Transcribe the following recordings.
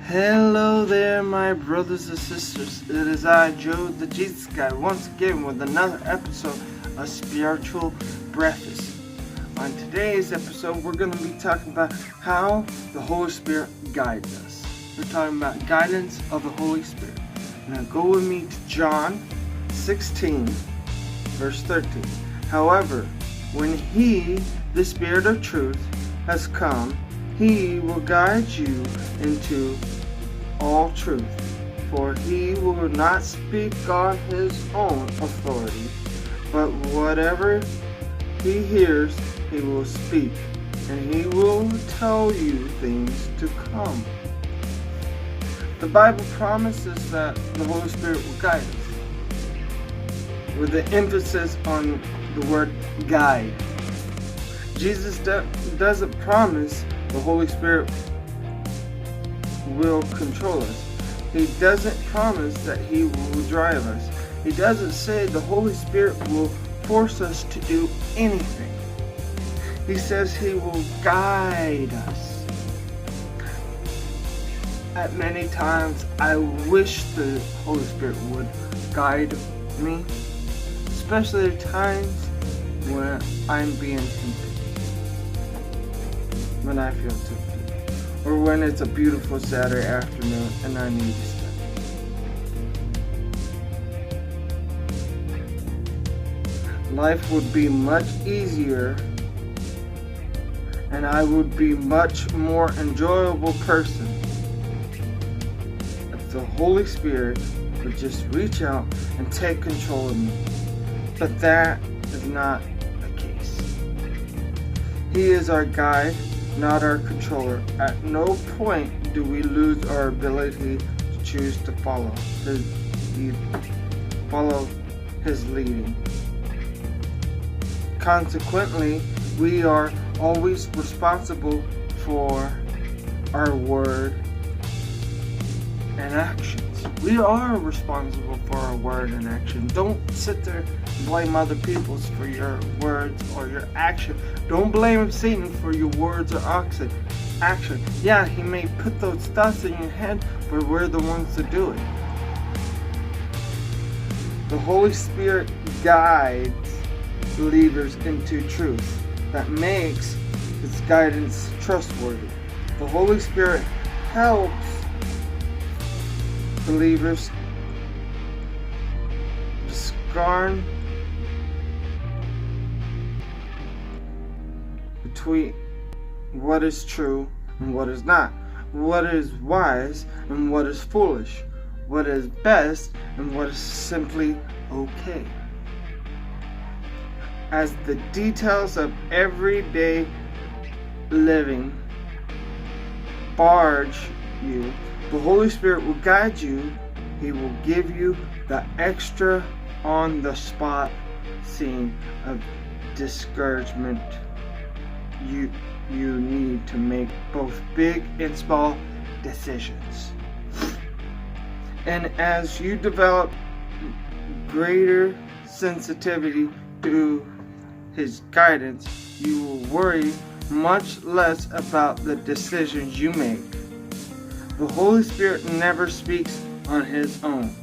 Hello there, my brothers and sisters. It is I, Joe the Jesus Guy, once again with another episode of Spiritual Breakfast. On today's episode, we're going to be talking about how the Holy Spirit guides us. We're talking about guidance of the Holy Spirit. Now go with me to John 16, verse 13. However, when He, the Spirit of truth, has come, He will guide you into all truth, for He will not speak on His own authority, but whatever He hears, He will speak, and He will tell you things to come. The Bible promises that the Holy Spirit will guide us, with the emphasis on the word guide. Jesus doesn't promise the Holy Spirit will control us. He doesn't promise that He will drive us. He doesn't say the Holy Spirit will force us to do anything. He says He will guide us. At many times, I wish the Holy Spirit would guide me, especially at times when I'm being tempted, when I feel tempted, or when it's a beautiful Saturday afternoon and I need to study. Life would be much easier, and I would be much more enjoyable person if the Holy Spirit would just reach out and take control of me. But that is not the case. He is our guide, not our controller. At no point do we lose our ability to choose to follow His leading. Consequently, we are always responsible for our word and actions. We are responsible for our word and action. Don't sit there and blame other people for your words or your action. Don't blame Satan for your words or action. Yeah, he may put those thoughts in your head, but we're the ones to do it. The Holy Spirit guides believers into truth that makes His guidance trustworthy. The Holy Spirit helps believers discern between what is true and what is not, what is wise and what is foolish, what is best and what is simply okay. As the details of everyday living barge you, the Holy Spirit will guide you. He will give you the extra on-the-spot scene of discouragement you need to make both big and small decisions. And as you develop greater sensitivity to His guidance, you will worry much less about the decisions you make. The Holy Spirit never speaks on His own.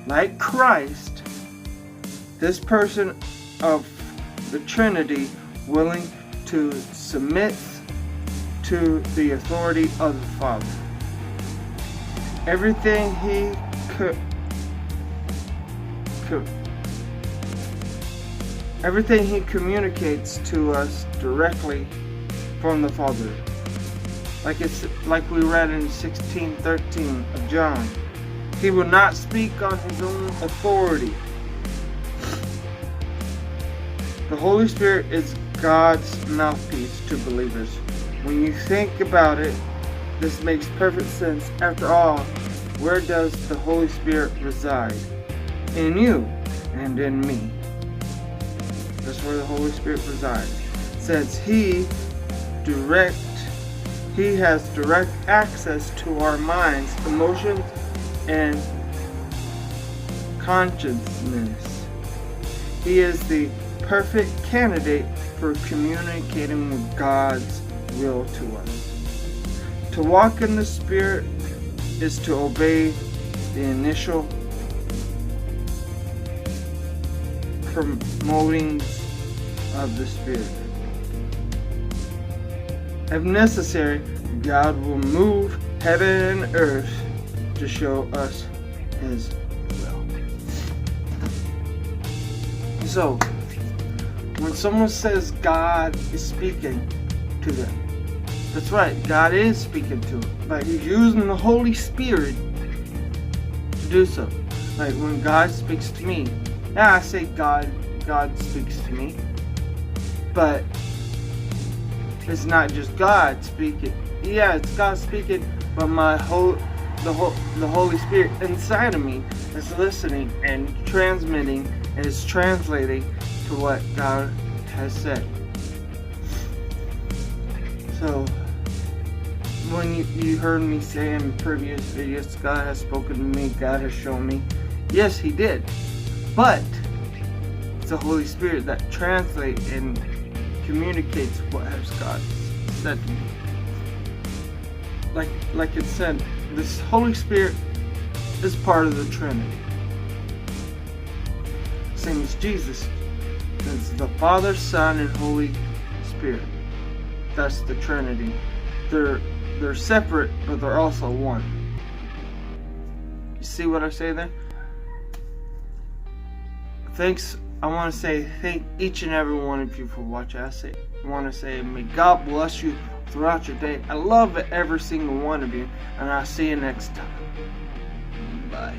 Like Christ, this person of the Trinity, willing to submit to the authority of the Father. Everything He communicates to us directly from the Father. Like we read in 16:13 of John. He will not speak on His own authority. The Holy Spirit is God's mouthpiece to believers. When you think about it, this makes perfect sense. After all, where does the Holy Spirit reside? In you and in me. That's where the Holy Spirit resides. Since He has direct access to our minds, emotions, and consciousness. He is the perfect candidate for communicating with God's will to us. To walk in the Spirit is to obey the initial promoting of the Spirit. If necessary, God will move heaven and earth to show us His will. So, when someone says God is speaking to them, that's right, God is speaking to them, but He's using the Holy Spirit to do so. Like when God speaks to me, yeah, I say God speaks to me, but it's not just God speaking. Yeah, it's God speaking, but the Holy Spirit inside of me is listening and transmitting and is translating to what God has said. So, when you heard me say in previous videos, God has spoken to me, God has shown me. Yes, He did. But it's the Holy Spirit that translates and communicates what has God said to me. Like it said, this Holy Spirit is part of the Trinity. Same as Jesus. It's the Father, Son, and Holy Spirit. That's the Trinity. They're separate, but they're also one. You see what I say there? I want to say thank each and every one of you for watching. I want to say may God bless you throughout your day. I love every single one of you, and I'll see you next time. Bye.